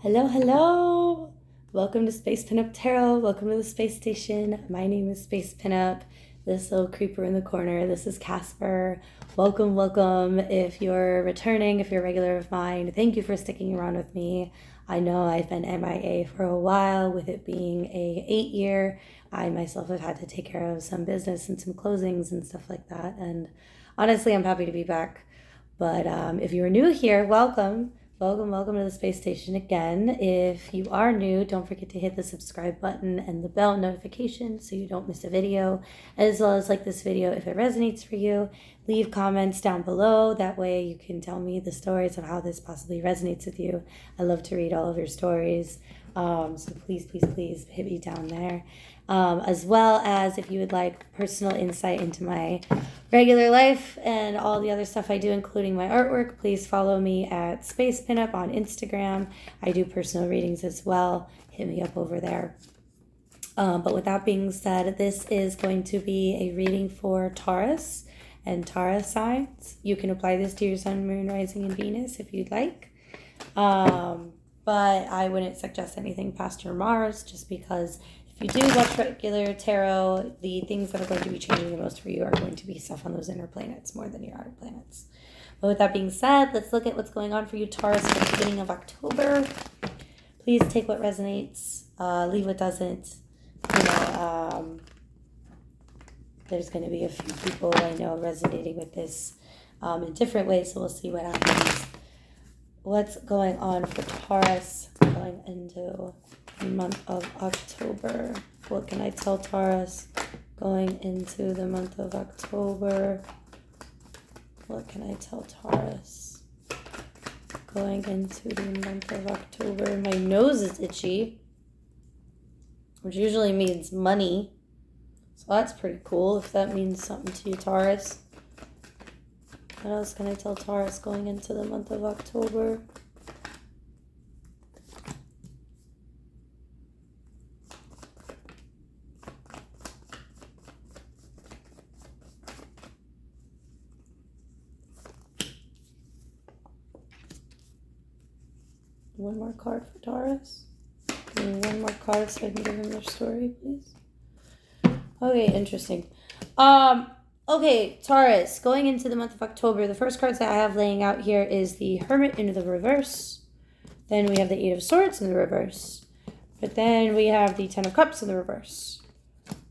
Hello, hello! Welcome to Space Pinup Tarot. Welcome to the space station. My name is Space Pinup. This little creeper in the corner. This is Casper. Welcome, welcome. If you're returning, if you're a regular of mine, thank you for sticking around with me. I know I've been MIA for a while, with it being a 8-year. I myself have had to take care of some business and some closings and stuff like that. And honestly, I'm happy to be back. But if you're new here, welcome. Welcome to the space station again. If you are new, don't forget to hit the subscribe button and the bell notification so you don't miss a video, as well as like this video if it resonates for you. Leave comments down below. That way you can tell me the stories of how this possibly resonates with you. I love to read all of your stories. So please hit me down there. As well as if you would like personal insight into my regular life and all the other stuff I do, including my artwork, please follow me at Space Pinup on Instagram. I do personal readings as well. Hit me up over there. But with that being said, this is going to be a reading for Taurus and Taurus signs. You can apply this to your sun, moon, rising, and Venus if you'd like. But I wouldn't suggest anything past your Mars, just because if you do watch regular tarot, the things that are going to be changing the most for you are going to be stuff on those inner planets more than your outer planets. But with that being said, let's look at what's going on for you, Taurus, at the beginning of October. Please take what resonates, leave what doesn't. There's going to be a few people I know resonating with this in different ways, so we'll see what happens. What's going on for Taurus going into the month of October? What can I tell Taurus going into the month of October? What can I tell Taurus going into the month of October? My nose is itchy, which usually means money. So that's pretty cool if that means something to you, Taurus. What else can I tell Taurus going into the month of October? One more card for Taurus. Give me one more card so I can give them their story, please. Okay, interesting. Okay, Taurus, going into the month of October, the first cards that I have laying out here is the Hermit in the reverse. Then we have the Eight of Swords in the reverse. But then we have the Ten of Cups in the reverse.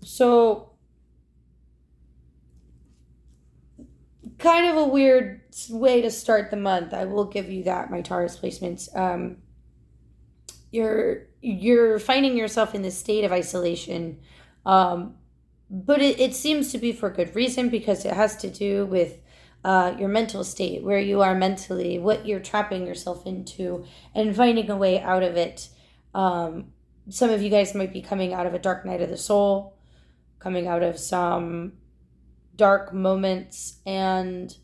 So, kind of a weird way to start the month. I will give you that, my Taurus placements. You're finding yourself in this state of isolation. But it seems to be for good reason, because it has to do with your mental state, where you are mentally, what you're trapping yourself into, and finding a way out of it. Some of you guys might be coming out of a dark night of the soul, coming out of some dark moments, and,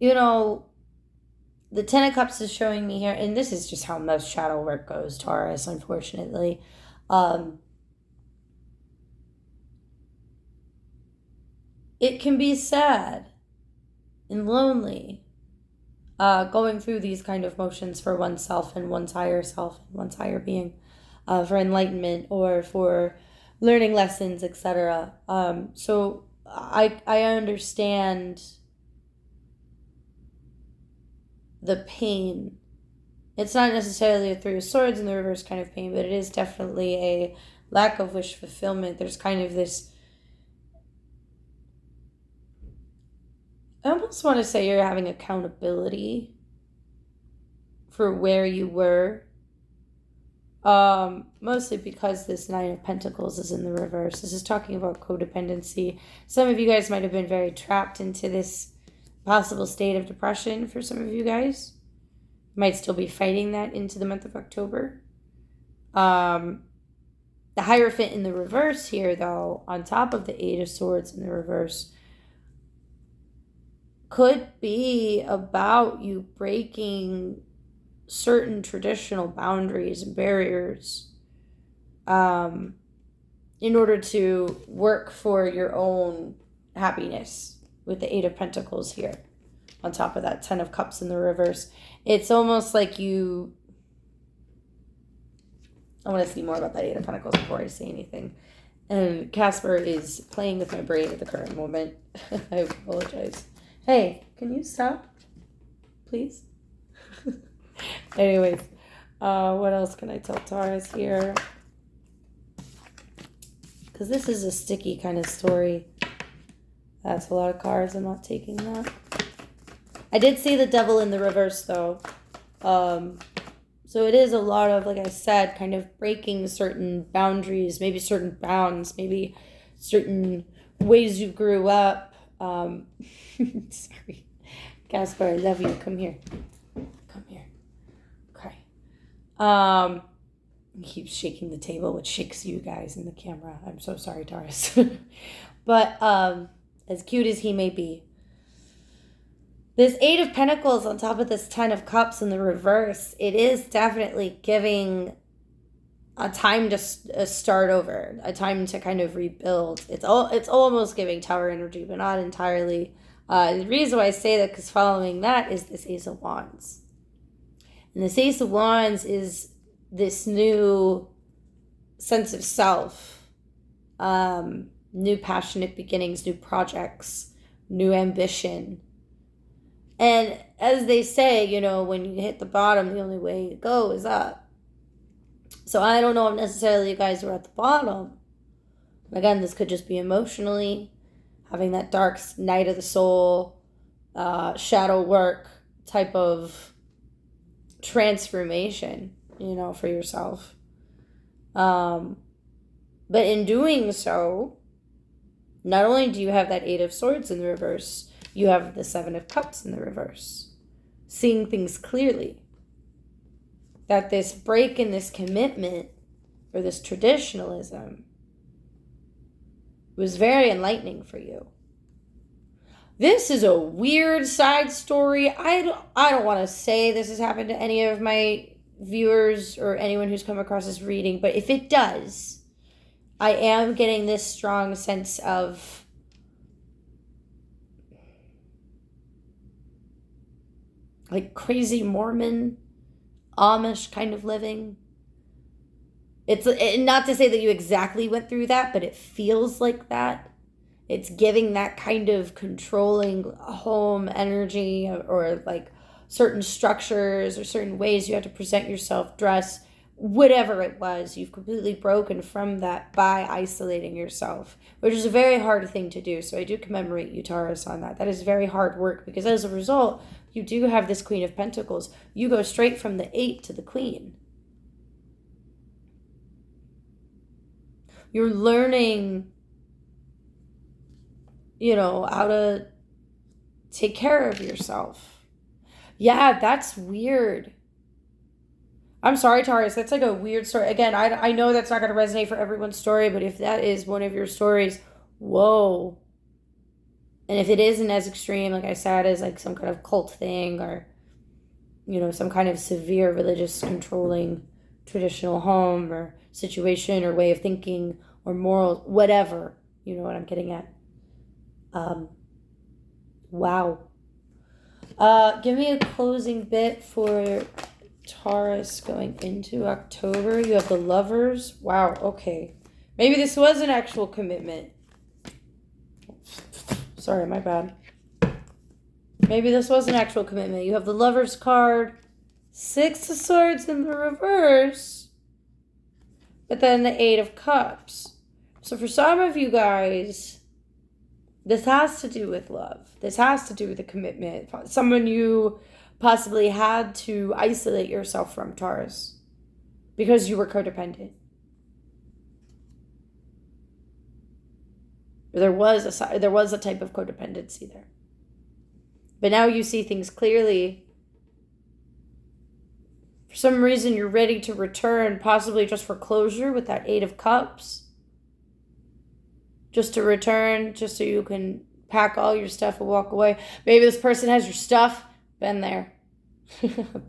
the Ten of Cups is showing me here, and this is just how most shadow work goes, Taurus, unfortunately. It can be sad and lonely going through these kind of motions for oneself and one's higher self and one's higher being, for enlightenment or for learning lessons, etc. So I understand the pain. It's not necessarily a Three of Swords in the reverse kind of pain, but it is definitely a lack of wish fulfillment. There's kind of this, I almost want to say you're having accountability for where you were. Mostly because this Nine of Pentacles is in the reverse. This is talking about codependency. Some of you guys might have been very trapped into this possible state of depression for some of you guys. You might still be fighting that into the month of October. The Hierophant in the reverse here, though, on top of the Eight of Swords in the reverse, could be about you breaking certain traditional boundaries and barriers in order to work for your own happiness, with the Eight of Pentacles here on top of that Ten of Cups in the reverse. It's almost like you I want to see more about that Eight of Pentacles before I say anything. And Casper is playing with my brain at the current moment. I apologize. Hey, can you stop? Please? Anyways, what else can I tell Taurus here? Because this is a sticky kind of story. That's a lot of cards. I'm not taking that. I did see the Devil in the reverse, though. So it is a lot of, like I said, kind of breaking certain boundaries, maybe certain bounds, maybe certain ways you grew up. Sorry. Casper, I love you. Come here. Come here. Okay. He keeps shaking the table, which shakes you guys in the camera. I'm so sorry, Taurus. But as cute as he may be, this Eight of Pentacles on top of this Ten of Cups in the reverse, it is definitely giving a time to start over, a time to kind of rebuild. It's almost giving Tower energy, but not entirely. The reason why I say that, because following that is this Ace of Wands. And this Ace of Wands is this new sense of self, new passionate beginnings, new projects, new ambition. And as they say, you know, when you hit the bottom, the only way to go is up. So I don't know if necessarily you guys were at the bottom. Again, this could just be emotionally, having that dark night of the soul, shadow work type of transformation, you know, for yourself. But in doing so, not only do you have that Eight of Swords in the reverse, you have the Seven of Cups in the reverse. Seeing things clearly. That this break in this commitment, or this traditionalism, was very enlightening for you. This is a weird side story. I don't want to say this has happened to any of my viewers or anyone who's come across this reading, but if it does, I am getting this strong sense of like crazy Mormon, Amish kind of living. It's not to say that you exactly went through that, but it feels like that. It's giving that kind of controlling home energy, or like certain structures or certain ways you have to present yourself, dress, whatever it was. You've completely broken from that by isolating yourself, which is a very hard thing to do. So I do commemorate you, Taurus, on that. That is very hard work, because as a result, you do have this Queen of Pentacles. You go straight from the 8 to the Queen. You're learning, you know, how to take care of yourself. Yeah, that's weird. I'm sorry, Taurus. That's like a weird story. Again, I know that's not going to resonate for everyone's story, but if that is one of your stories, whoa. And if it isn't as extreme, like I said, as like some kind of cult thing, or, you know, some kind of severe religious controlling traditional home or situation or way of thinking or morals, whatever, you know what I'm getting at. Wow. Give me a closing bit for Taurus going into October. You have the Lovers. Wow, okay. Maybe this was an actual commitment. Sorry, my bad. Maybe this was an actual commitment. You have the Lovers card, 6 of Swords in the reverse, but then the 8 of Cups. So for some of you guys, this has to do with love. This has to do with a commitment. Someone you possibly had to isolate yourself from, Taurus, because you were codependent. There was a type of codependency there. But now you see things clearly. For some reason, you're ready to return, possibly just for closure with that 8 of Cups. Just to return, just so you can pack all your stuff and walk away. Maybe this person has your stuff. Been there.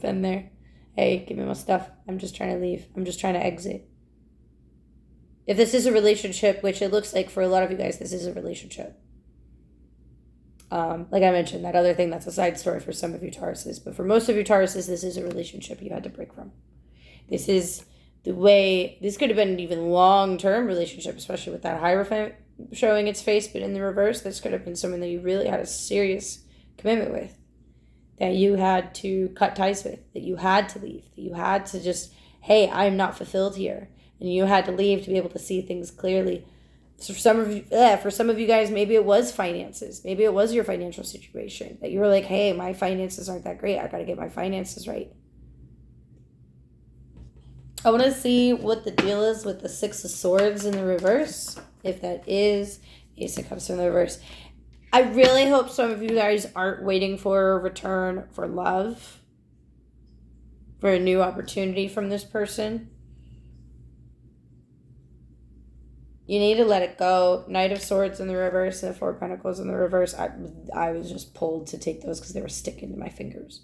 Been there. Hey, give me my stuff. I'm just trying to leave. I'm just trying to exit. If this is a relationship, which it looks like for a lot of you guys, this is a relationship. Like I mentioned, that other thing, that's a side story for some of you Tauruses. But for most of you Tauruses, this is a relationship you had to break from. This is the way this could have been an even long-term relationship, especially with that Hierophant showing its face, but in the reverse, this could have been someone that you really had a serious commitment with, that you had to cut ties with, that you had to leave, that you had to just, hey, I'm not fulfilled here, and you had to leave to be able to see things clearly. So for some of you guys, maybe it was finances, maybe it was your financial situation, that you were like, hey, my finances aren't that great, I got to get my finances right. I want to see what the deal is with the Six of Swords in the reverse. If that is Ace of Cups in the reverse. I really hope some of you guys aren't waiting for a return for love. For a new opportunity from this person. You need to let it go. Knight of Swords in the reverse and the Four of Pentacles in the reverse. I was just pulled to take those because they were sticking to my fingers.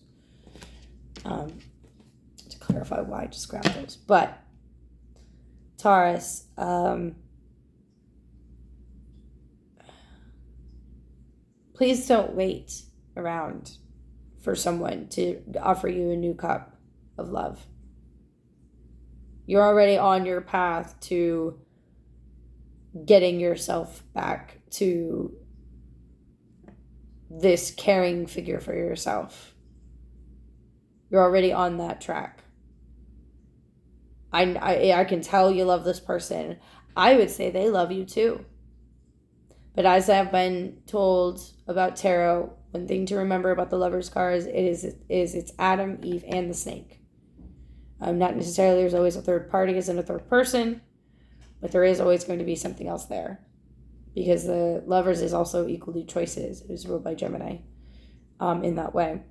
To clarify why I just grabbed those. But Taurus, please don't wait around for someone to offer you a new cup of love. You're already on your path to getting yourself back to this caring figure for yourself. You're already on that track. I can tell you love this person. I would say they love you too. But as I've been told about tarot, one thing to remember about the Lover's cards is it's Adam, Eve, and the snake. Not necessarily there's always a third party as in a third person, but there is always going to be something else there. Because the Lovers is also equally choices. It was ruled by Gemini in that way.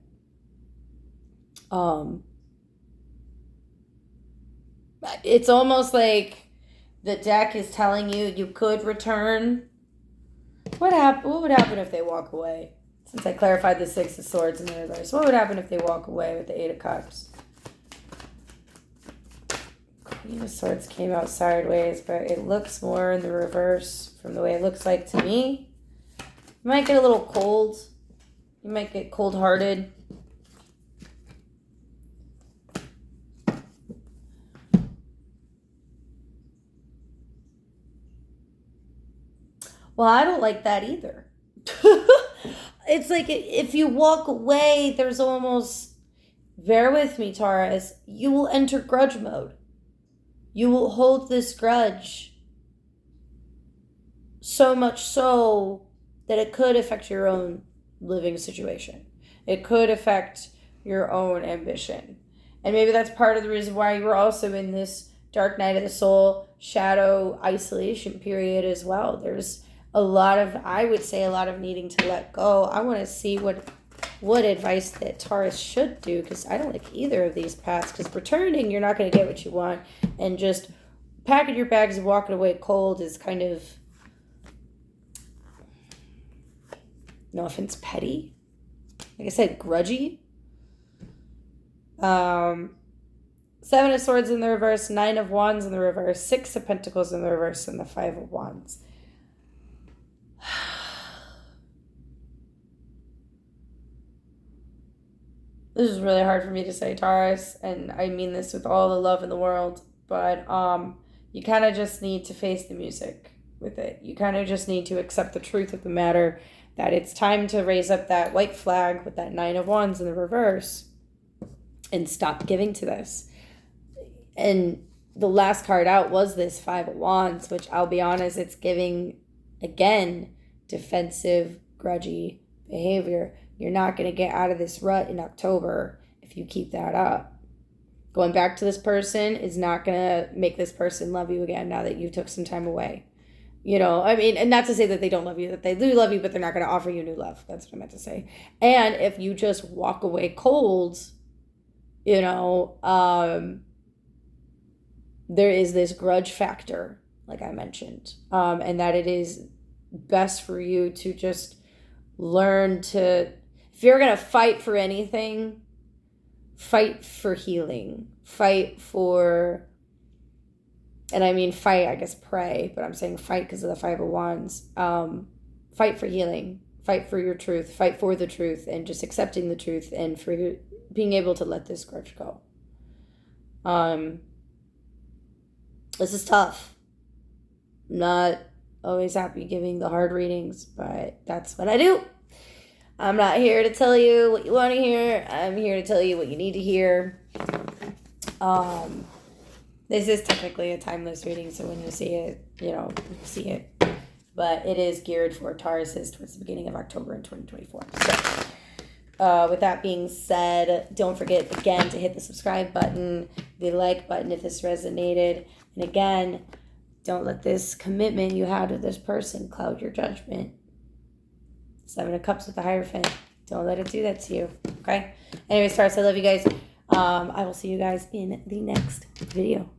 It's almost like the deck is telling you you could return. What would happen if they walk away? Since I clarified the Six of Swords in the reverse, what would happen if they walk away with the Eight of Cups? Queen of Swords came out sideways, but it looks more in the reverse from the way it looks like to me. You might get a little cold. You might get cold-hearted. Well, I don't like that either. It's like if you walk away, there's almost, bear with me, Taurus, you will enter grudge mode. You will hold this grudge so much so that it could affect your own living situation. It could affect your own ambition. And maybe that's part of the reason why you're also in this dark night of the soul, shadow isolation period as well. There's a lot of needing to let go. I want to see what advice that Taurus should do, because I don't like either of these paths, because returning, you're not going to get what you want, and just packing your bags and walking away cold is kind of, no offense, petty. Like I said, grudgy. Seven of Swords in the reverse, Nine of Wands in the reverse, Six of Pentacles in the reverse, and the Five of Wands. This is really hard for me to say, Taurus, and I mean this with all the love in the world, but you kind of just need to face the music with it. You kind of just need to accept the truth of the matter, that it's time to raise up that white flag with that Nine of Wands in the reverse and stop giving to this. And the last card out was this Five of Wands, which I'll be honest, it's giving, again, defensive, grudgy behavior. You're not going to get out of this rut in October if you keep that up. Going back to this person is not going to make this person love you again now that you took some time away. You know, I mean, and not to say that they don't love you, that they do love you, but they're not going to offer you new love. That's what I meant to say. And if you just walk away cold, you know, there is this grudge factor, like I mentioned, and that it is best for you to just learn to, if you're going to fight for anything, fight for healing, fight for, and I mean fight, I guess pray, but I'm saying fight because of the Five of Wands. Fight for healing, fight for your truth, fight for the truth, and just accepting the truth, and for being able to let this grudge go. This is tough. I'm not always happy giving the hard readings, but that's what I do. I'm not here to tell you what you want to hear. I'm here to tell you what you need to hear. This is technically a timeless reading, so when you see it, you see it. But it is geared for Tauruses towards the beginning of October in 2024. So, with that being said, don't forget, again, to hit the subscribe button, the like button if this resonated. And again, don't let this commitment you have to this person cloud your judgment. Seven of Cups with the Hierophant. Don't let it do that to you. Okay? Anyways, Taurus, I love you guys. I will see you guys in the next video.